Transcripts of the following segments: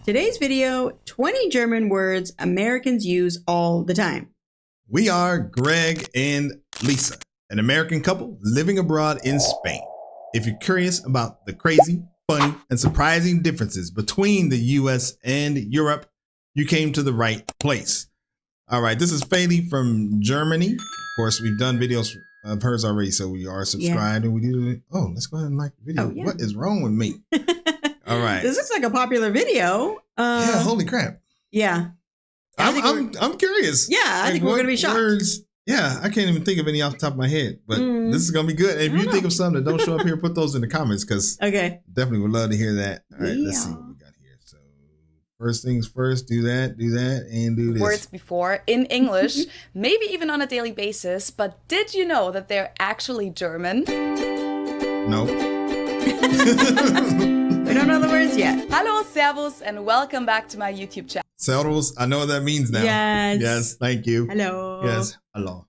Today's video, 20 German words Americans use all the time. We are Greg and Lisa, an American couple living abroad in Spain. If you're curious about the crazy, funny, and surprising differences between the US and Europe, you came to the right place. All right, this is Faley from Germany. Of course, we've done videos of hers already, so we are subscribed and we do it. Oh, let's go ahead and like the video. Oh, yeah. What is wrong with me? All right. This looks like a popular video. Yeah, holy crap. Yeah. I'm curious. Yeah, I think we're going to be shocked. Words, yeah, I can't even think of any off the top of my head, but this is going to be good. And if you think of some that don't show up here, put those in the comments because definitely would love to hear that. All right, let's see what we got here. So first things first, do that, and do this. Words before in English, maybe even on a daily basis, but did you know that they're actually German? No. We don't know the words yet. Hello, servus, and welcome back to my YouTube channel. Servus, I know what that means now. Yes. Yes, thank you. Hello. Yes, hello.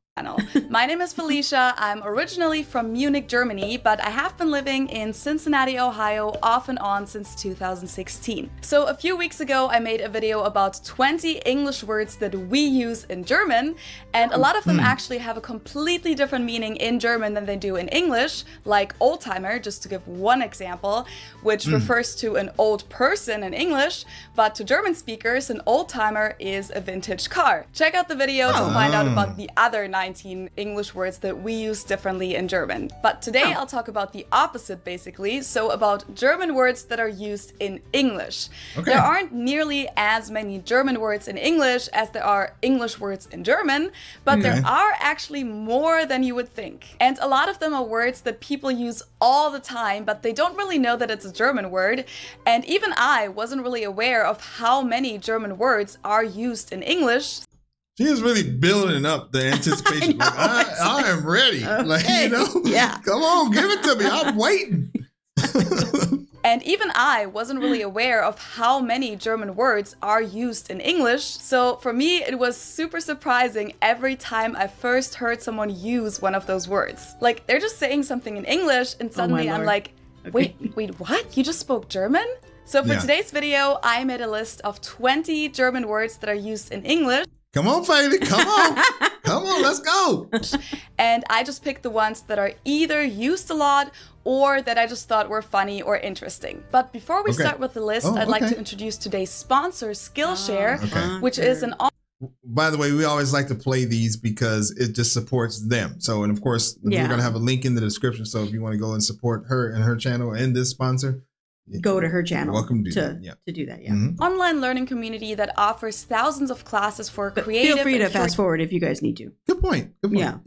My name is Felicia. I'm originally from Munich, Germany, but I have been living in Cincinnati, Ohio off and on since 2016. So a few weeks ago, I made a video about 20 English words that we use in German, and a lot of them actually have a completely different meaning in German than they do in English, like old-timer, just to give one example, which refers to an old person in English, but to German speakers, an old-timer is a vintage car. Check out the video to find out about the other 19 English words that we use differently in German. But today I'll talk about the opposite, basically, so about German words that are used in English. There aren't nearly as many German words in English as there are English words in German, but there are actually more than you would think. And a lot of them are words that people use all the time, but they don't really know that it's a German word. And even I wasn't really aware of how many German words are used in English. She is really building up the anticipation. I am ready. Okay. Like, you know, come on, give it to me. I'm waiting. And even I wasn't really aware of how many German words are used in English. So for me, it was super surprising every time I first heard someone use one of those words. Like, they're just saying something in English and suddenly I'm like, wait, what? You just spoke German? So for today's video, I made a list of 20 German words that are used in English. Come on, Faley, come on. Come on, let's go. And I just picked the ones that are either used a lot or that I just thought were funny or interesting. But before we start with the list, I'd like to introduce today's sponsor, Skillshare, which is an... By the way, we always like to play these because it just supports them. So, and of course, we're going to have a link in the description. So if you want to go and support her and her channel and this sponsor, go to her channel. Welcome to do that. Online learning community that offers thousands of classes for creative. Feel free to fast forward if you guys need to. Good point. Yeah.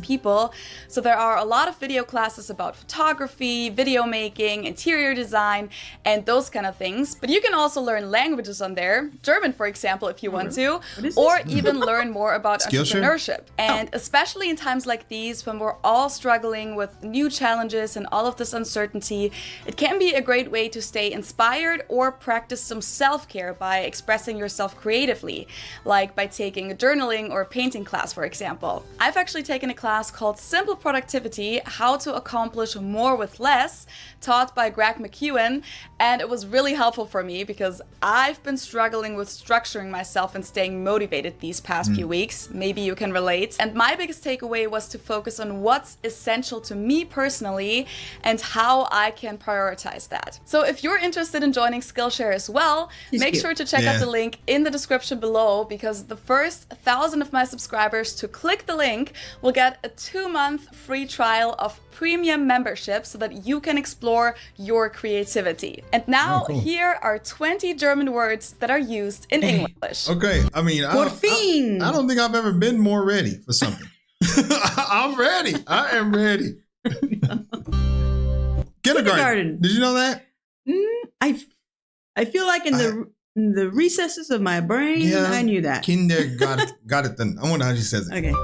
People. So there are a lot of video classes about photography, video making, interior design, and those kind of things. But you can also learn languages on there, German, for example, if you want to, or even learn more about entrepreneurship. And especially in times like these, when we're all struggling with new challenges and all of this uncertainty, it can be a great way to stay inspired or practice some self-care by expressing yourself creatively, like by taking a journaling or painting class, for example. I've actually taken a class called Simple Productivity, How to Accomplish More with Less, taught by Greg McEwen, and it was really helpful for me because I've been struggling with structuring myself and staying motivated these past few weeks. Maybe you can relate. And my biggest takeaway was to focus on what's essential to me personally and how I can prioritize that. So if you're interested in joining Skillshare as well, make sure to check out the link in the description below, because the first 1,000 of my subscribers to click the link will get a 2-month free trial of premium membership so that you can explore your creativity. And now here are 20 German words that are used in English. Okay, I mean, I don't think I've ever been more ready for something. I'm ready. I am ready. Kindergarten. Did you know that? I feel like in the recesses of my brain, I knew that. Kindergarten. I wonder how she says it. Okay.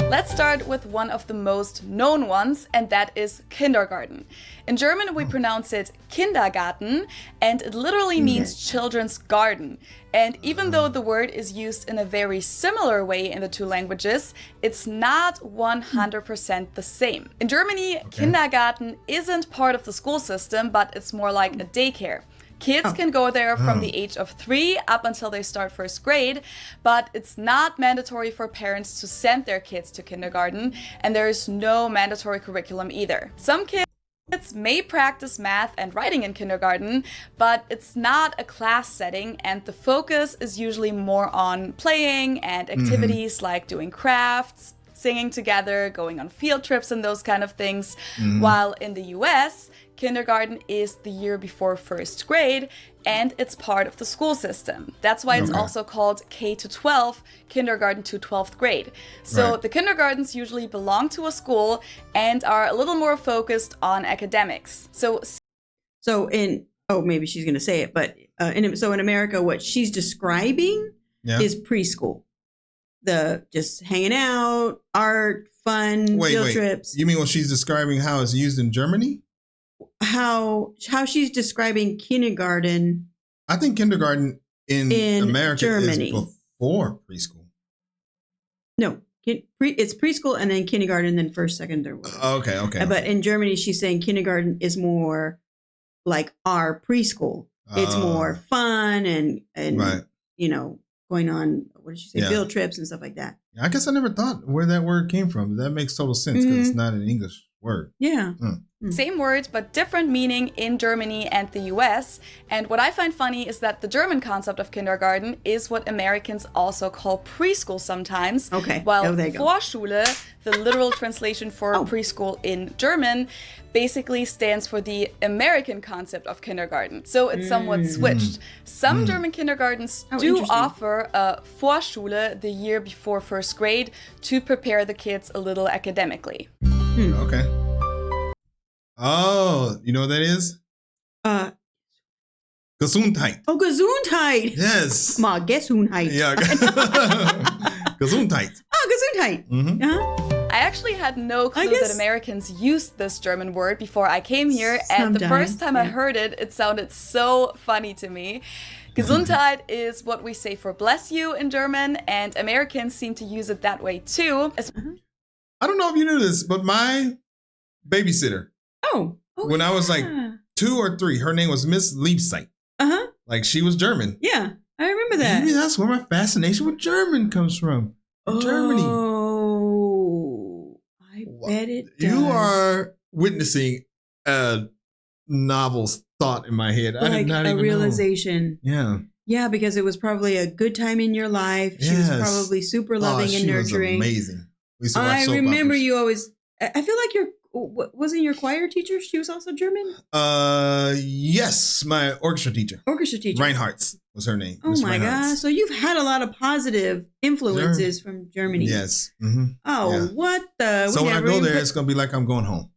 Let's start with one of the most known ones, and that is kindergarten. In German, we pronounce it Kindergarten, and it literally means children's garden. And even though the word is used in a very similar way in the two languages, it's not 100% the same. In Germany, kindergarten isn't part of the school system, but it's more like a daycare. Kids can go there from the age of 3 up until they start first grade, but it's not mandatory for parents to send their kids to kindergarten, and there is no mandatory curriculum either. Some kids may practice math and writing in kindergarten, but it's not a class setting, and the focus is usually more on playing and activities like doing crafts, singing together, going on field trips and those kind of things. While in the US, kindergarten is the year before first grade, and it's part of the school system. That's why it's also called K to 12, kindergarten to 12th grade. So the kindergartens usually belong to a school and are a little more focused on academics. So in, maybe she's going to say it, but in America, what she's describing is preschool. The just hanging out, art, fun, field trips. You mean when she's describing how it's used in Germany? How she's describing kindergarten. I think kindergarten in America Germany is before preschool. No, it's preschool and then kindergarten, then first, second, third. Okay. But in Germany, she's saying kindergarten is more like our preschool. It's more fun and going on, what did she say, field trips and stuff like that. I guess I never thought where that word came from. That makes total sense because it's not an English word. Yeah. Same word, but different meaning in Germany and the US. And what I find funny is that the German concept of kindergarten is what Americans also call preschool sometimes. While Vorschule, the literal translation for preschool in German, basically stands for the American concept of kindergarten. So it's somewhat switched. Some German kindergartens do offer a Vorschule the year before first grade to prepare the kids a little academically. Okay. Oh, you know what that is? Gesundheit. Oh, Gesundheit. Yes. Ma, Gesundheit. Yeah. Gesundheit. Oh, Gesundheit. I actually had no clue that Americans used this German word before I came here, and the first time I heard it, it sounded so funny to me. Gesundheit is what we say for bless you in German, and Americans seem to use it that way too. I don't know if you knew this, but my babysitter, when I was like 2 or 3, her name was Miss Liebzeit. Like she was German. Yeah, I remember that. Maybe that's where my fascination with German comes from. Germany. Oh, I bet it does. You are witnessing a novel's thought in my head. I did not even realization. Know. Yeah, because it was probably a good time in your life. She was probably super loving and nurturing. Was amazing. I remember you always. I feel like wasn't your choir teacher? She was also German. Yes, my orchestra teacher. Reinhardt's was her name. Oh my gosh! So you've had a lot of positive influences from Germany. Yes. What the? So when I go there, it's gonna be like I'm going home.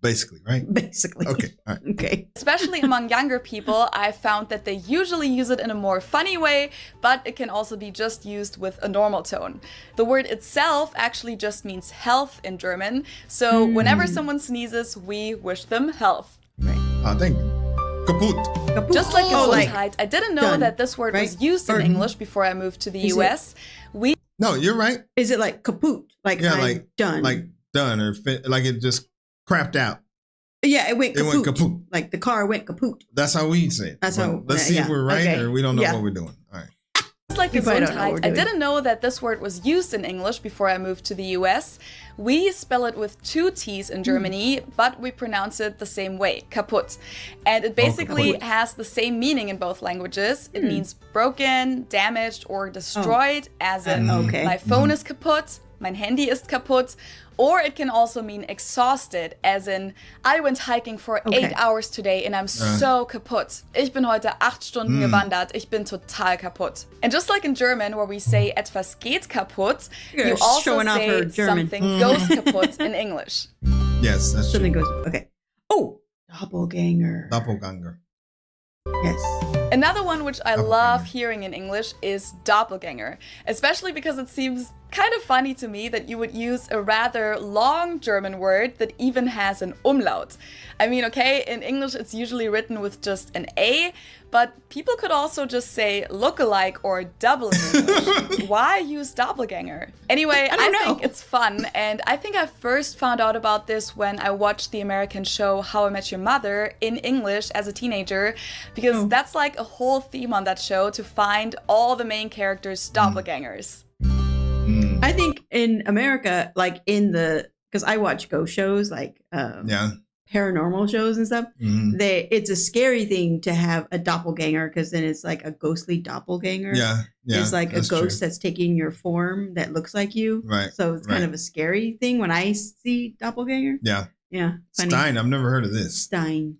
Basically, right? Basically. Okay. All right. Okay. Especially among younger people, I found that they usually use it in a more funny way, but it can also be just used with a normal tone. The word itself actually just means health in German. So whenever someone sneezes, we wish them health. Right. Thank you. Kaput. Just like Gesundheit, I didn't know that this word was used in English before I moved to the US. No, you're right. Is it like kaput? Like I'm done. Like done or like it just crapped out. Yeah, it went kaput. It went kaput. Like the car went kaput. That's how we say it. Let's see if we're right or we don't know what we're doing. All right. Just like Gesundheit, I didn't know that this word was used in English before I moved to the US. We spell it with 2 T's in Germany, but we pronounce it the same way, kaput. And it basically has the same meaning in both languages. It means broken, damaged, or destroyed, as in my phone is kaputt, mein Handy ist kaputt. Or it can also mean exhausted, as in, I went hiking for 8 hours today and I'm so kaputt. Ich bin heute 8 Stunden gewandert, ich bin total kaputt. And just like in German, where we say etwas geht kaputt, you also say something goes kaputt in English. Yes, that's something true. Goes, Oh, Doubleganger. Doubleganger. Yes. Another one which I love hearing in English is Doppelganger, especially because it seems Kind of funny to me that you would use a rather long German word that even has an umlaut. I mean, okay, in English it's usually written with just an A, but people could also just say look-alike or double in English. Why use doppelganger? Anyway, I think it's fun, and I think I first found out about this when I watched the American show How I Met Your Mother in English as a teenager, because that's like a whole theme on that show, to find all the main characters' doppelgangers. I think in America, like because I watch ghost shows, like paranormal shows and stuff, it's a scary thing to have a doppelganger, because then it's like a ghostly doppelganger. Yeah, it's like a ghost that's taking your form that looks like you. Right. So it's kind of a scary thing when I see doppelganger. Yeah. Funny. Stein, I've never heard of this. Stein.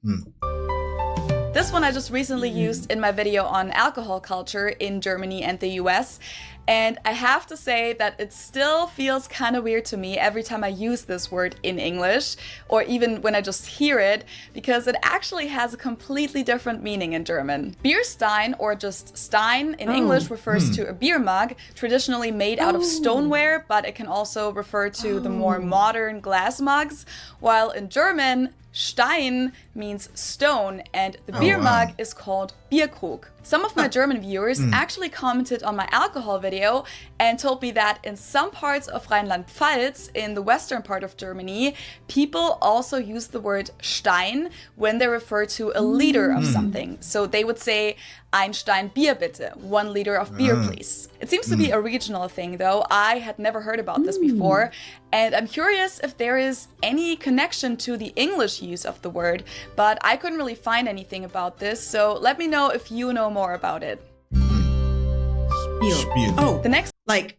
This one I just recently used in my video on alcohol culture in Germany and the US. And I have to say that it still feels kind of weird to me every time I use this word in English, or even when I just hear it, because it actually has a completely different meaning in German. Beer Stein, or just Stein in English, refers to a beer mug, traditionally made out of stoneware, but it can also refer to the more modern glass mugs, while in German, Stein means stone, and the beer mug is called Bierkrug. Some of my German viewers actually commented on my alcohol video and told me that in some parts of Rheinland-Pfalz, in the western part of Germany, people also use the word Stein when they refer to a liter of something. So they would say, ein Stein Bier bitte, 1 liter of beer please. It seems to be a regional thing though. I had never heard about this before, and I'm curious if there is any connection to the English use of the word, but I couldn't really find anything about this, so let me know if you know more about it. Spiel. Oh, the next, like,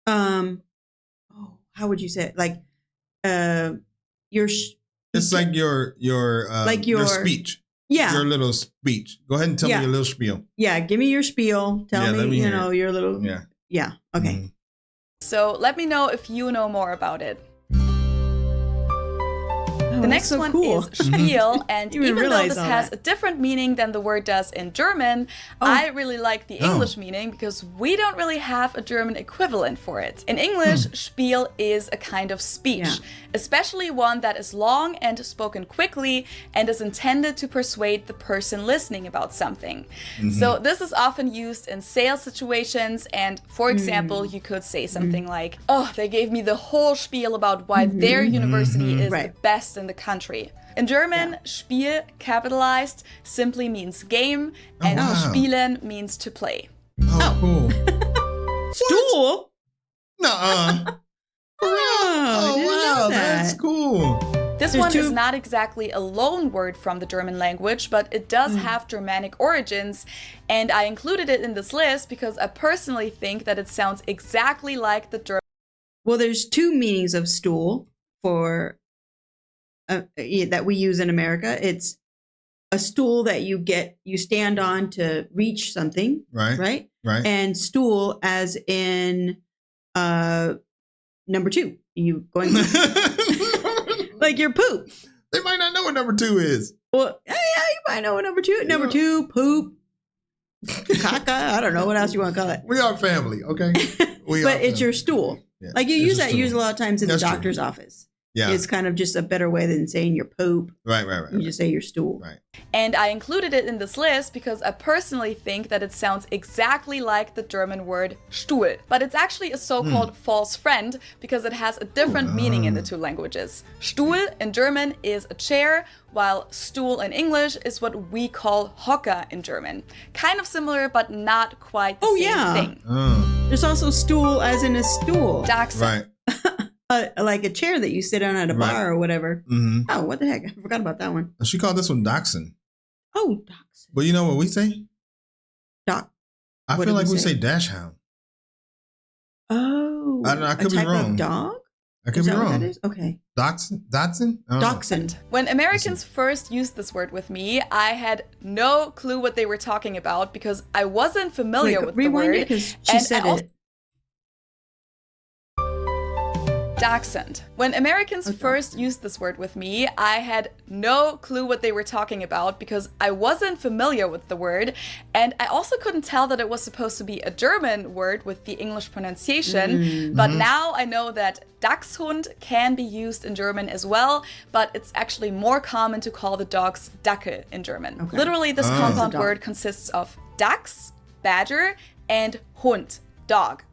how would you say it? Like, it's like your speech. Yeah. Your little speech. Go ahead and tell me your little spiel. Yeah, give me your spiel. Tell me, your little. Yeah. Yeah. Okay. So let me know if you know more about it. The next one is Spiel, and even though this has a different meaning than the word does in German, I really like the English meaning because we don't really have a German equivalent for it. In English, Spiel is a kind of speech, especially one that is long and spoken quickly and is intended to persuade the person listening about something. So this is often used in sales situations, and for example, you could say something like, oh, they gave me the whole spiel about why their university is the best in the country. In German, Spiel, capitalized, simply means game, and spielen means to play. Cool. Stool? Nuh-uh. Wow, that's cool. This one is not exactly a loan word from the German language, but it does have Germanic origins, and I included it in this list because I personally think that it sounds exactly like the German. Well, there's 2 meanings of stool for that we use in America. It's a stool that you stand on to reach something, right? And stool as in number 2. You going like your poop. They might not know what number 2 is. Well, yeah, you might know what number 2. Number 2, poop, caca. I don't know what else you want to call it. We are family, okay? But it's your stool. Yeah, like you use a lot of times in the doctor's office. Yeah. It's kind of just a better way than saying your poop. Right. You just say your stool. Right. And I included it in this list because I personally think that it sounds exactly like the German word Stuhl. But it's actually a so-called false friend because it has a different meaning in the 2 languages. Stuhl in German is a chair, while Stool in English is what we call Hocker in German. Kind of similar, but not quite the same thing. There's also stool as in a stool. Right. Like a chair that you sit on at a bar or whatever. Oh, what the heck? I forgot about that one. She called this one Dachshund. Oh, Dachshund. But you know what we say? I feel like we say dash hound. Oh. I don't know. I could be wrong. Of dog? I could be wrong. What that is? Okay. Dachshund? Dachshund. When Americans first used this word with me, I had no clue what they were talking about because I wasn't familiar with the word. Rewind it because she said it. Dachshund. When Americans first used this word with me, I had no clue what they were talking about because I wasn't familiar with the word, and I also couldn't tell that it was supposed to be a German word with the English pronunciation, but now I know that Dachshund can be used in German as well, but it's actually more common to call the dogs Dackel in German. Okay. Literally, this compound word consists of Dachs, badger, and Hund, dog.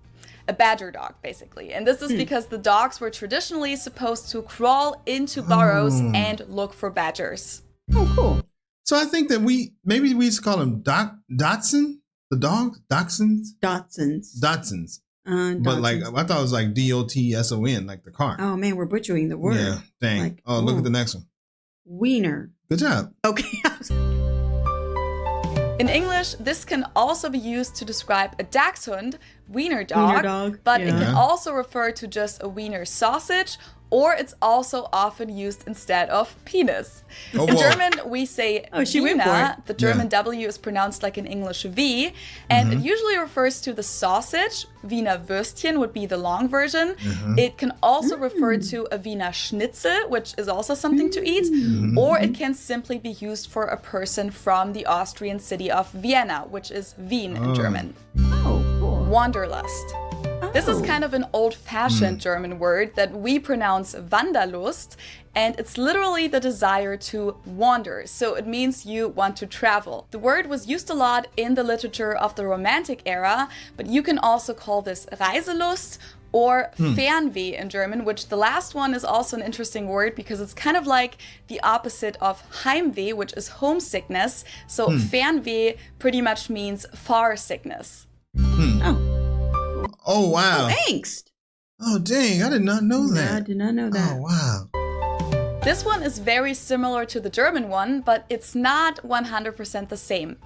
A badger dog, basically. And this is because the dogs were traditionally supposed to crawl into burrows and look for badgers. Oh, cool. So I think that maybe we used to call them Dachshund, the dog? Dachshunds? Dachshunds. But like, I thought it was like Dotson, like the car. Oh man, we're butchering the word. Yeah, dang. Like, look at the next one. Wiener. Good job. Okay. In English, this can also be used to describe a Dachshund, wiener dog, but it can also refer to just a wiener sausage, or it's also often used instead of penis. In German, we say Wiener. The German W is pronounced like an English V, and it usually refers to the sausage. Wiener Würstchen would be the long version. It can also refer to a Wiener Schnitzel, which is also something to eat, or it can simply be used for a person from the Austrian city of Vienna, which is Wien in German. Oh, cool. Wanderlust. This is kind of an old-fashioned German word that we pronounce Wanderlust, and it's literally the desire to wander, so it means you want to travel. The word was used a lot in the literature of the Romantic era, but you can also call this Reiselust or Fernweh in German, which the last one is also an interesting word because it's kind of like the opposite of Heimweh, which is homesickness. So Fernweh pretty much means far sickness. Oh, wow. Oh, Angst. Oh, dang. I did not know that. I did not know that. Oh, wow. This one is very similar to the German one, but it's not 100% the same.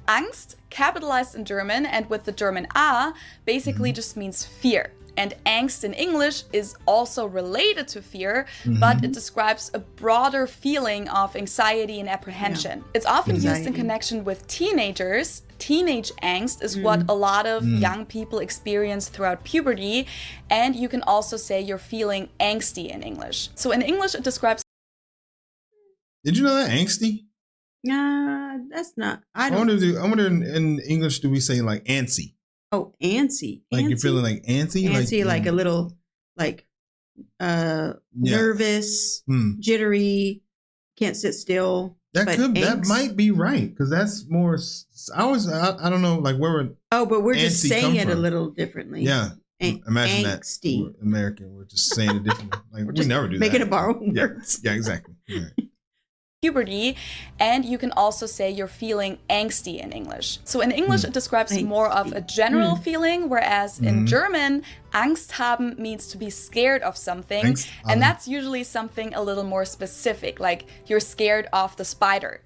Angst, capitalized in German and with the German A, basically just means fear. And angst in English is also related to fear, but it describes a broader feeling of anxiety and apprehension. Yeah. It's often used in connection with teenagers. Teenage angst is what a lot of young people experience throughout puberty, and you can also say you're feeling angsty in English. So in English, it describes... Did you know that, angsty? That's not... I wonder in English, do we say like antsy? Oh, antsy. Like you're feeling like antsy? Antsy, like a little, like, nervous, jittery, can't sit still. That might be right, because that's more, I don't know, like where we're... Oh, but we're just saying it a little differently. Yeah. Imagine angsty. That. We're American, we're just saying it differently. Like, we never do making that. Making a borrowed words. Yeah, exactly. Right. Puberty, and you can also say you're feeling angsty in English. So in English, it describes more of a general feeling, whereas in German, Angst haben means to be scared of something, and that's usually something a little more specific, like you're scared of the spider.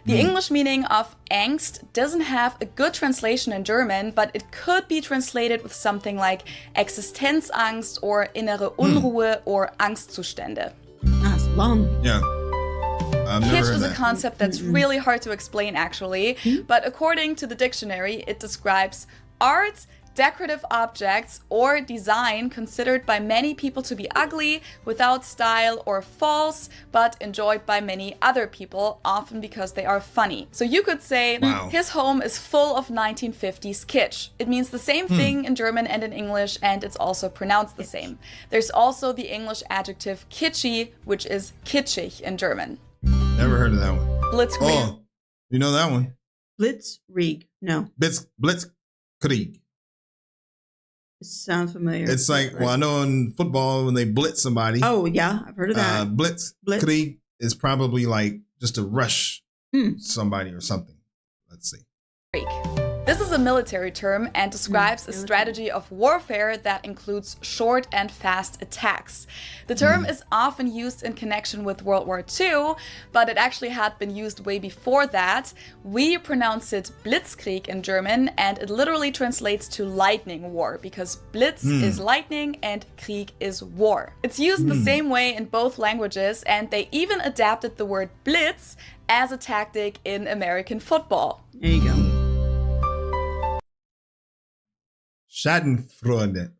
The English meaning of Angst doesn't have a good translation in German, but it could be translated with something like Existenzangst or innere Unruhe or Angstzustände. That's long. Yeah. Kitsch is a concept that's really hard to explain, actually, but according to the dictionary, it describes art, decorative objects, or design considered by many people to be ugly, without style, or false, but enjoyed by many other people, often because they are funny. So you could say, his home is full of 1950s kitsch. It means the same thing in German and in English, and it's also pronounced the same. There's also the English adjective kitschy, which is kitschig in German. Never heard of that one. Blitzkrieg. Oh, you know that one? Blitzkrieg. No. Blitzkrieg. It sounds familiar. It's like, well, I know in football when they blitz somebody. Oh, yeah. I've heard of that. Blitzkrieg is probably like just to rush somebody or something. Let's see. This is a military term and describes a strategy of warfare that includes short and fast attacks. The term is often used in connection with World War II, but it actually had been used way before that. We pronounce it Blitzkrieg in German, and it literally translates to lightning war, because Blitz is lightning and Krieg is war. It's used the same way in both languages, and they even adapted the word Blitz as a tactic in American football. There you go. Schadenfreude.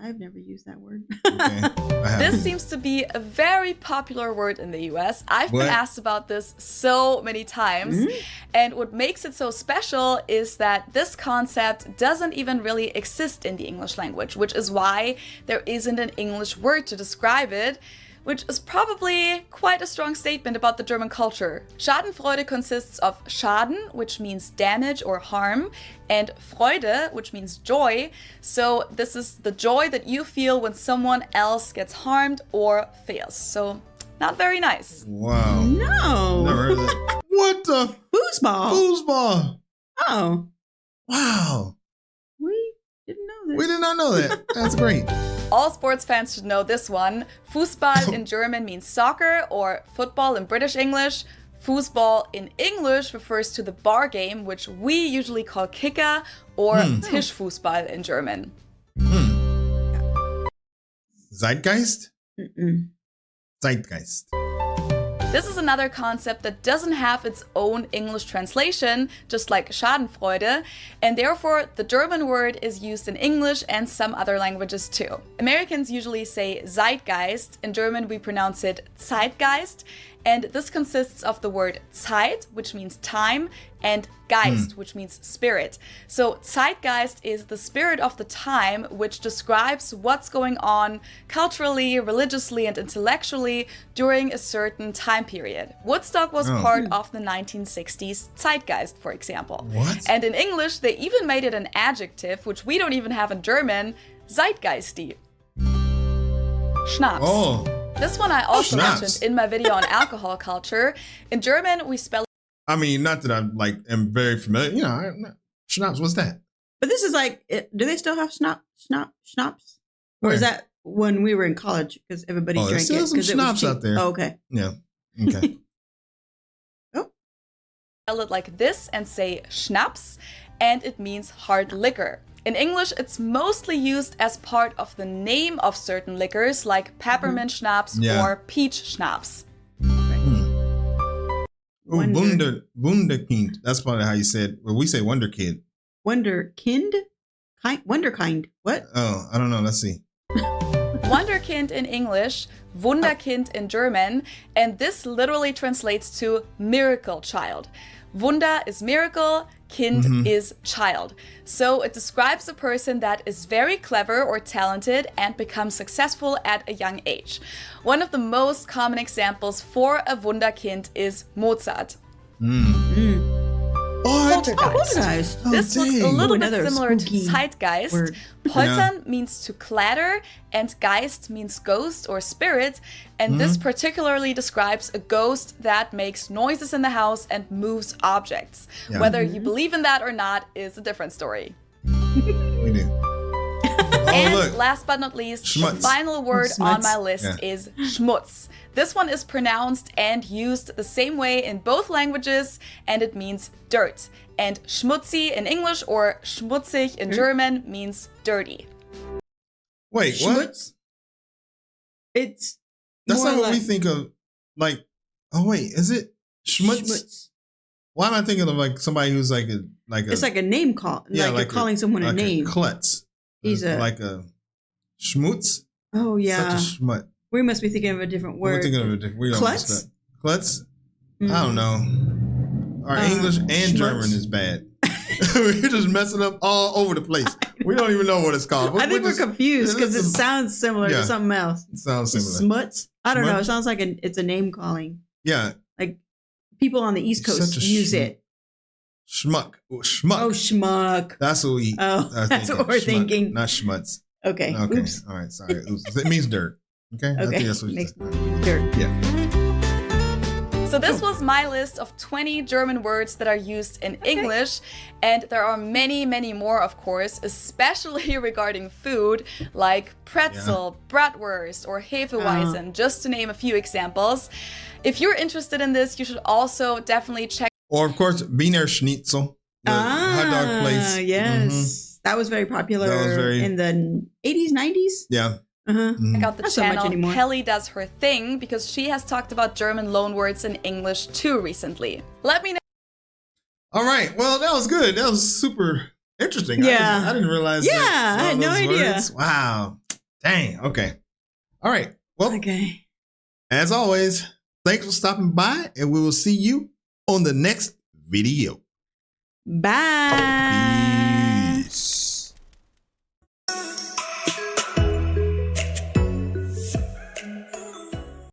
I've never used that word. Okay. This seems to be a very popular word in the US. I've been asked about this so many times. And what makes it so special is that this concept doesn't even really exist in the English language, which is why there isn't an English word to describe it, which is probably quite a strong statement about the German culture. Schadenfreude consists of Schaden, which means damage or harm, and Freude, which means joy. So this is the joy that you feel when someone else gets harmed or fails. So not very nice. Wow. No. Never heard of that. What the? Foosball. Foosball. Oh. Wow. We didn't know that. We did not know that. That's great. All sports fans should know this one. Fußball in German means soccer, or football in British English. Foosball in English refers to the bar game, which we usually call Kicker, or Tischfußball in German. Zeitgeist? Zeitgeist. This is another concept that doesn't have its own English translation, just like Schadenfreude, and therefore the German word is used in English and some other languages too. Americans usually say Zeitgeist. In German we pronounce it Zeitgeist, and this consists of the word Zeit, which means time, and Geist, which means spirit. So Zeitgeist is the spirit of the time, which describes what's going on culturally, religiously, and intellectually during a certain time period. Woodstock was part of the 1960s Zeitgeist, for example. What? And in English, they even made it an adjective, which we don't even have in German, Zeitgeisty. Schnaps. Oh. This one I also Schnapps. mentioned in my video on alcohol culture. In German, we spell I mean, not that I'm am very familiar. You know, Schnapps, what's that? But this is like, do they still have schnapps? Or is that when we were in college because everybody drank still it? some 'Cause it was schnapps cheap? out there. Oh, okay. Yeah. Okay. it like this and say Schnaps, and it means hard liquor. In English, it's mostly used as part of the name of certain liquors like peppermint schnapps or peach schnapps. Wunderkind. That's probably how you said. Well, we say Wonderkid. Wonderkind? Wonderkind. What? Oh, I don't know. Let's see. Wunderkind in English, Wunderkind in German, and this literally translates to miracle child. Wunder is miracle, Kind is child. So it describes a person that is very clever or talented and becomes successful at a young age. One of the most common examples for a Wunderkind is Mozart. Poltergeist. This looks a little bit similar to Zeitgeist. Poltern means to clatter, and Geist means ghost or spirit, and this particularly describes a ghost that makes noises in the house and moves objects. Whether you believe in that or not is a different story. We do. And look. last but not least, Schmutz. the final word on my list is Schmutz. This one is pronounced and used the same way in both languages, and it means dirt. And schmutzy in English or schmutzig in German means dirty. Wait, what? Schmutz? It's That's more not what like we think of. Like, oh wait, is it schmutz? Why am I thinking of like somebody who's like a It's like a name call. Like you're calling someone a name. Klutz. He's like a schmutz. Oh yeah. Such a schmut. We must be thinking of a different word. We're thinking of a different. We Klutz? Klutz. I don't know. Our English and Schmutz. German is bad. We're just messing up all over the place. We don't even know what it's called. I think we're confused because it sounds similar to something else. It sounds similar. Schmutz? I don't know. It sounds like it's a name calling. Yeah. Like people on the East Coast use it. Schmuck. Schmuck. Oh, schmuck. That's what we. That's what we're Schmuck, thinking. Not schmutz. Okay. Oops. All right. Sorry. Oops. It means dirt. Okay. I think that's what Makes dirt. Yeah. So this was my list of 20 German words that are used in English, and there are many, many more, of course, especially regarding food, like pretzel, bratwurst, or Hefeweizen, just to name a few examples. If you're interested in this, you should also definitely check. Or of course, Wiener Schnitzel, the hot dog place. Yes, that was very popular in the 80s, 90s. Yeah. Check out the Not so much channel. anymore. Kelly does her thing because she has talked about German loanwords in English too recently. Let me know. All right. Well, that was good. That was super Interesting. Yeah. I didn't realize. Yeah, that, I had no idea. Words. Wow. Dang. Okay. All right. Well, Okay. As always, thanks for stopping by, and we will see you on the next video. Bye.